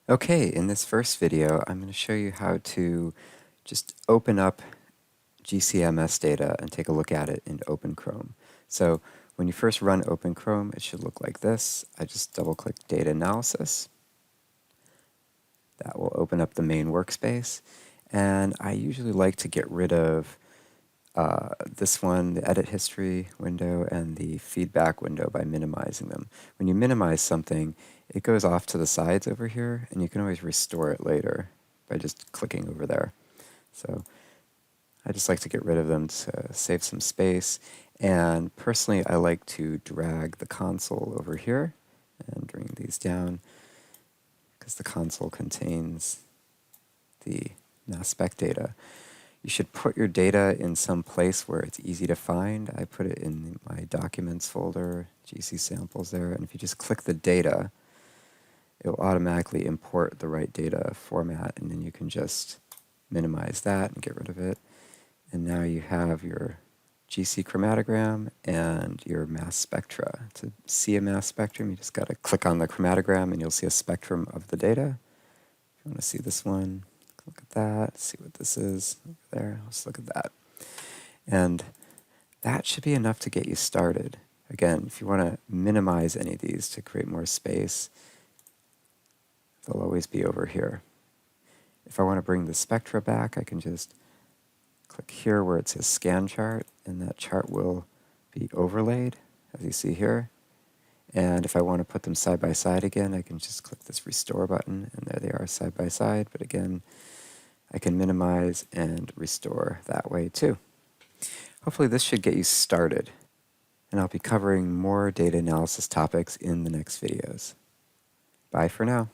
Okay, in this first video, I'm going to show you how to just open up GCMS data and take a look at it in OpenChrom. So when you first run OpenChrom, it should look like this. I just double-click Data Analysis. That will open up the main workspace. And I usually like to get rid of this one, the Edit History window, and the Feedback window by minimizing them. When you minimize something, it goes off to the sides over here, and you can always restore it later by just clicking over there. So I just like to get rid of them to save some space. And personally, I like to drag the console over here and bring these down because the console contains the mass spec data. You should put your data in some place where it's easy to find. I put it in my Documents folder, GC samples there, and if you just click the data, it will automatically import the right data format, and then you can just minimize that and get rid of it. And now you have your GC chromatogram and your mass spectra. To see a mass spectrum, you just got to click on the chromatogram and you'll see a spectrum of the data. If you want to see this one, look at that, see what this is over there. Let's look at that. And that should be enough to get you started. Again, if you want to minimize any of these to create more space, they'll always be over here. If I want to bring the spectra back, I can just click here where it says Scan Chart, and that chart will be overlaid, as you see here. And if I want to put them side by side again, I can just click this Restore button, and there they are side by side. But again, I can minimize and restore that way too. Hopefully this should get you started, and I'll be covering more data analysis topics in the next videos. Bye for now.